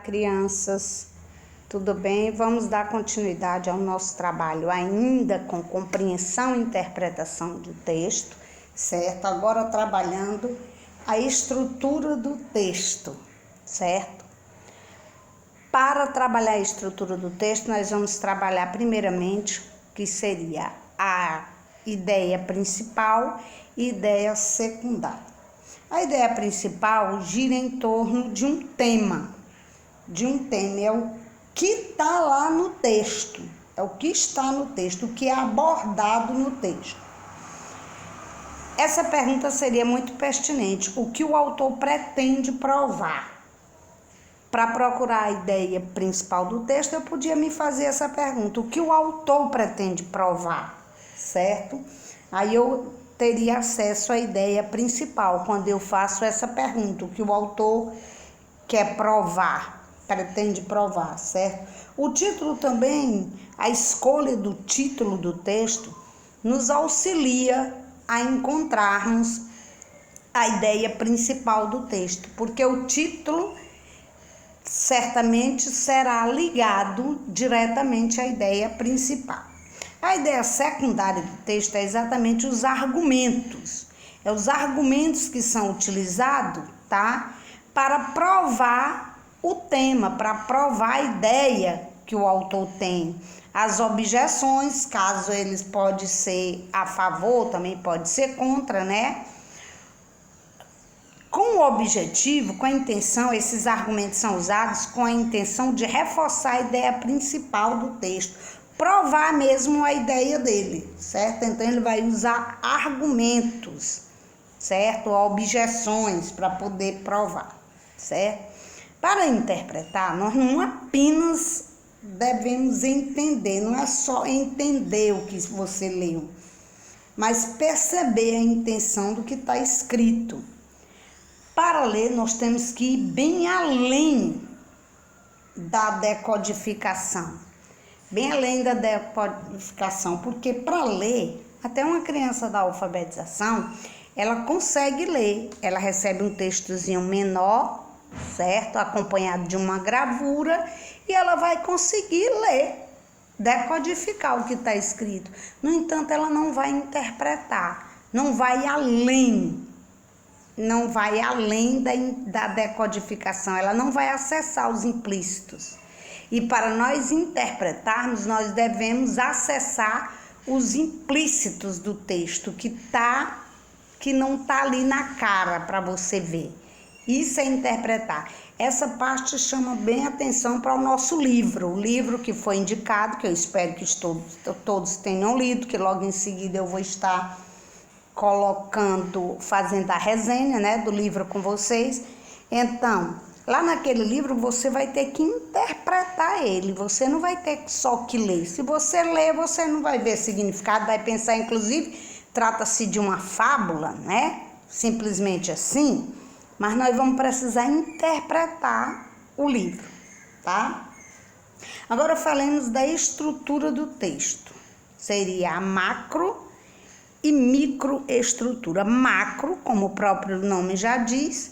crianças, tudo bem? Vamos dar continuidade ao nosso trabalho ainda com compreensão e interpretação do texto, certo? Agora trabalhando a estrutura do texto, certo? Para trabalhar a estrutura do texto, nós vamos trabalhar primeiramente que seria a ideia principal e ideia secundária. A ideia principal gira em torno de um tema. É o que está lá no texto, é o que está no texto, o que é abordado no texto. Essa pergunta seria muito pertinente. O que o autor pretende provar? Para procurar a ideia principal do texto, eu podia me fazer essa pergunta. O que o autor pretende provar? Certo? Aí eu teria acesso à ideia principal quando eu faço essa pergunta. O que o autor quer provar, pretende provar, certo? O título também, a escolha do título do texto, nos auxilia a encontrarmos a ideia principal do texto, porque o título certamente será ligado diretamente à ideia principal. A ideia secundária do texto é exatamente os argumentos. É os argumentos que são utilizados, tá? Para provar o tema, para provar a ideia que o autor tem. As objeções, caso eles pode ser a favor, também pode ser contra, né? Com o objetivo, com a intenção, esses argumentos são usados com a intenção de reforçar a ideia principal do texto, provar mesmo a ideia dele, certo? Então ele vai usar argumentos, certo? Objeções para poder provar, certo? Para interpretar, nós não apenas devemos entender, não é só entender o que você leu, mas perceber a intenção do que está escrito. Para ler, nós temos que ir bem além da decodificação. Bem além da decodificação, porque para ler, até uma criança da alfabetização, ela consegue ler. Ela recebe um textozinho menor, certo? Acompanhado de uma gravura, e ela vai conseguir ler, decodificar o que está escrito. No entanto, ela não vai interpretar, não vai além da decodificação, ela não vai acessar os implícitos. E para nós interpretarmos, nós devemos acessar os implícitos do texto, que não está ali na cara para você ver. Isso é interpretar. Essa parte chama bem atenção para o nosso livro. O livro que foi indicado, que eu espero que todos tenham lido, que logo em seguida eu vou estar fazendo a resenha, né, do livro com vocês. Então, lá naquele livro você vai ter que interpretar ele, você não vai ter só que ler. Se você ler, você não vai ver significado, vai pensar, inclusive, trata-se de uma fábula, né, simplesmente assim, mas nós vamos precisar interpretar o livro, tá? Agora falemos da estrutura do texto. Seria a macro e microestrutura. Macro, como o próprio nome já diz,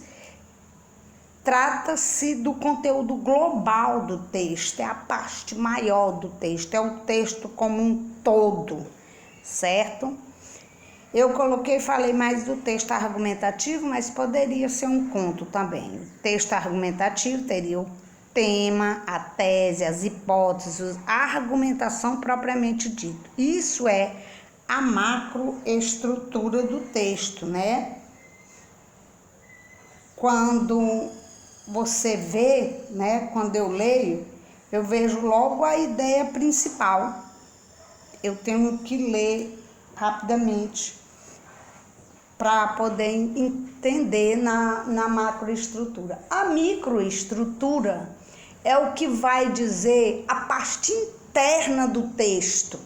trata-se do conteúdo global do texto, é a parte maior do texto, é o texto como um todo, certo? Eu falei mais do texto argumentativo, mas poderia ser um conto também. O texto argumentativo teria o tema, a tese, as hipóteses, a argumentação propriamente dito. Isso é a macroestrutura do texto, né? Quando você vê, né, quando eu leio, eu vejo logo a ideia principal. Eu tenho que ler rapidamente para poder entender na macroestrutura. A microestrutura é o que vai dizer a parte interna do texto.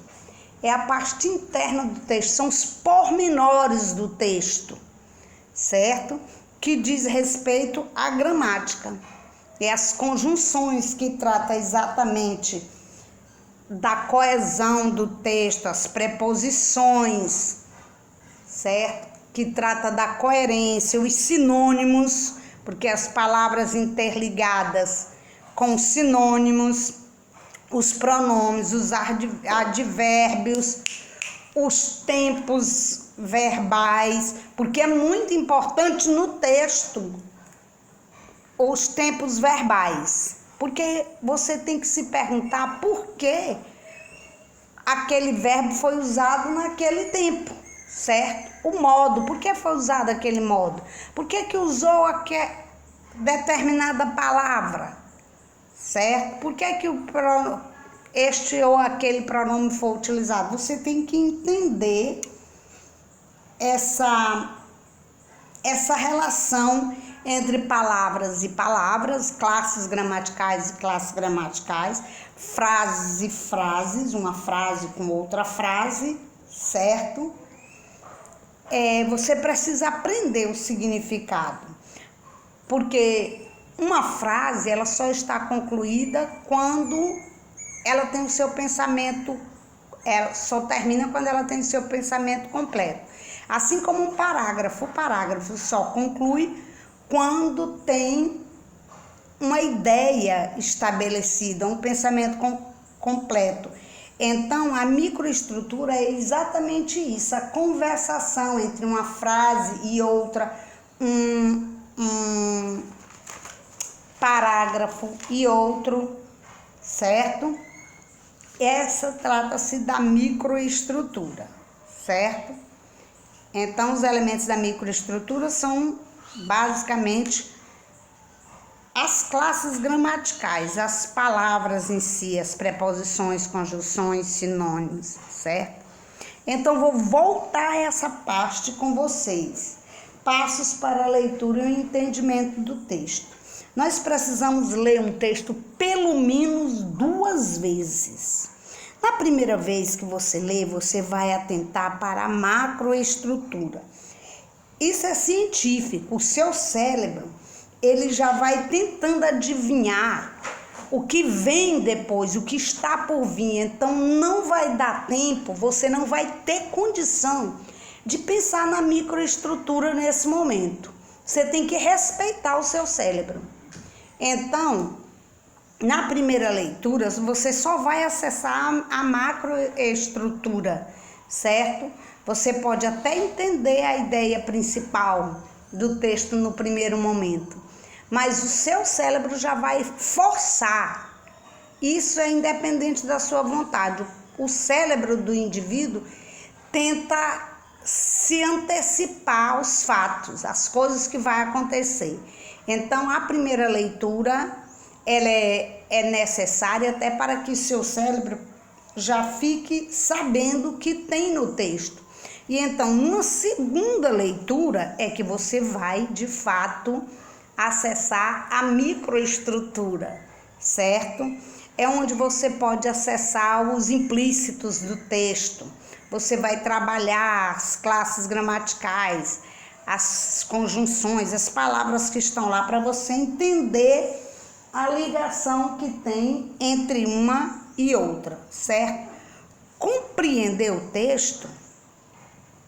É a parte interna do texto, são os pormenores do texto, certo? Que diz respeito à gramática. É as conjunções que trata exatamente da coesão do texto, as preposições, certo? Que trata da coerência, os sinônimos, porque as palavras interligadas com sinônimos, os pronomes, os advérbios, os tempos verbais, porque é muito importante no texto os tempos verbais, porque você tem que se perguntar por que aquele verbo foi usado naquele tempo, certo? O modo, por que foi usado aquele modo? Por que usou determinada palavra, certo? Por que este ou aquele pronome foi utilizado? Você tem que entender essa relação entre palavras e palavras, classes gramaticais e classes gramaticais, frases e frases, uma frase com outra frase, certo? Você precisa aprender o significado, porque uma frase ela só está concluída quando ela tem o seu pensamento, ela só termina quando ela tem o seu pensamento completo. Assim como um parágrafo, o parágrafo só conclui quando tem uma ideia estabelecida, um pensamento completo. Então, a microestrutura é exatamente isso, a conversação entre uma frase e outra, um parágrafo e outro, certo? Essa trata-se da microestrutura, certo? Então, os elementos da microestrutura são basicamente as classes gramaticais, as palavras em si, as preposições, conjunções, sinônimos, certo? Então, vou voltar a essa parte com vocês. Passos para a leitura e o entendimento do texto. Nós precisamos ler um texto pelo menos 2 vezes. Na primeira vez que você lê, você vai atentar para a macroestrutura. Isso é científico. O seu cérebro, ele já vai tentando adivinhar o que vem depois, o que está por vir. Então, não vai dar tempo, você não vai ter condição de pensar na microestrutura nesse momento. Você tem que respeitar o seu cérebro. Então, na primeira leitura, você só vai acessar a macroestrutura, certo? Você pode até entender a ideia principal do texto no primeiro momento, mas o seu cérebro já vai forçar. Isso é independente da sua vontade. O cérebro do indivíduo tenta se antecipar aos fatos, às coisas que vai acontecer. Então, a primeira leitura ela é necessária até para que seu cérebro já fique sabendo o que tem no texto. E então, numa segunda leitura é que você vai, de fato, acessar a microestrutura, certo? É onde você pode acessar os implícitos do texto. Você vai trabalhar as classes gramaticais, as conjunções, as palavras que estão lá para você entender a ligação que tem entre uma e outra, certo? Compreender o texto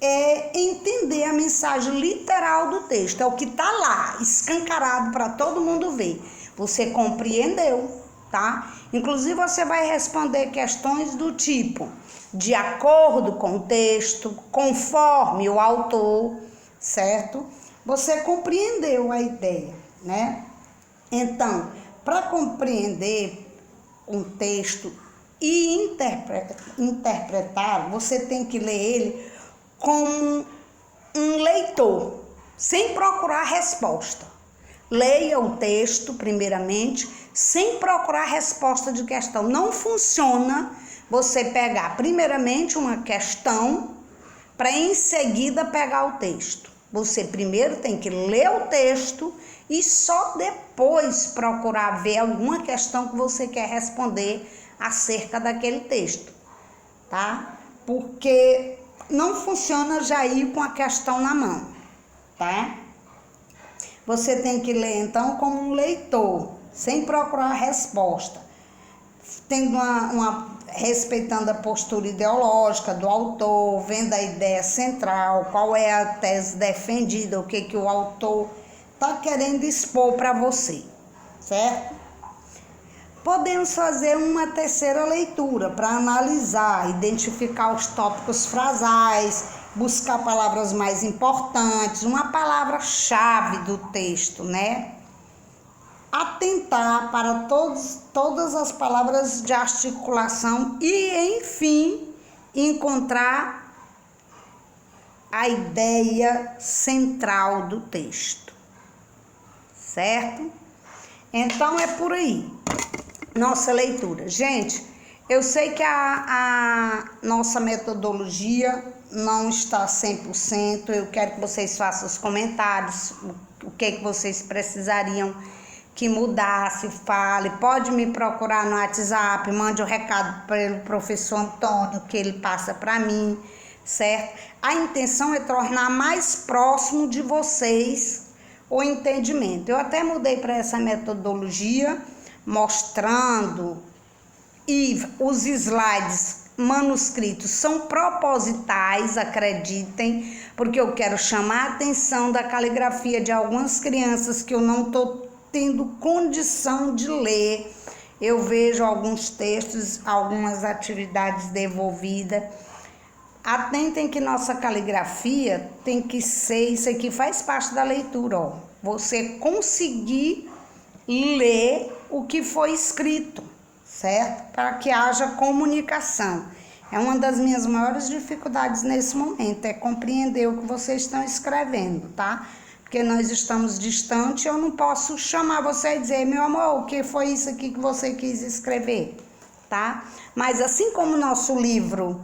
é entender a mensagem literal do texto, é o que está lá, escancarado para todo mundo ver. Você compreendeu, tá? Inclusive você vai responder questões do tipo, de acordo com o texto, conforme o autor, certo? Você compreendeu a ideia, né? Então, para compreender um texto e interpretar, você tem que ler ele como um leitor, sem procurar resposta. Leia o texto, primeiramente, sem procurar resposta de questão. Não funciona você pegar, primeiramente, uma questão para em seguida pegar o texto. Você primeiro tem que ler o texto e só depois procurar ver alguma questão que você quer responder acerca daquele texto, tá? Porque não funciona já ir com a questão na mão, tá? Você tem que ler, então, como um leitor, sem procurar resposta, tendo respeitando a postura ideológica do autor, vendo a ideia central, qual é a tese defendida, o que o autor está querendo expor para você, certo? Podemos fazer uma terceira leitura para analisar, identificar os tópicos frasais, buscar palavras mais importantes, uma palavra-chave do texto, né? Atentar para todas as palavras de articulação e, enfim, encontrar a ideia central do texto, certo? Então é por aí nossa leitura. Gente, eu sei que a nossa metodologia não está 100%, eu quero que vocês façam os comentários, o que vocês precisariam que mudasse, fale, pode me procurar no WhatsApp, mande um recado para o professor Antônio, que ele passa para mim, certo? A intenção é tornar mais próximo de vocês o entendimento. Eu até mudei para essa metodologia, mostrando, e os slides manuscritos são propositais, acreditem, porque eu quero chamar a atenção da caligrafia de algumas crianças que eu não estou tendo condição de ler. Eu vejo alguns textos, algumas atividades devolvidas. Atentem que nossa caligrafia tem que ser, isso aqui faz parte da leitura, ó. Você conseguir ler o que foi escrito, certo? Para que haja comunicação. É uma das minhas maiores dificuldades nesse momento, é compreender o que vocês estão escrevendo, tá? Porque nós estamos distantes, eu não posso chamar você e dizer, meu amor, o que foi isso aqui que você quis escrever, tá? Mas assim como o nosso livro,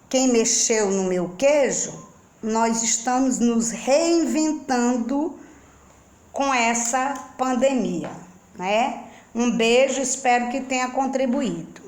Quem Mexeu no Meu Queijo, nós estamos nos reinventando com essa pandemia, né? Um beijo, espero que tenha contribuído.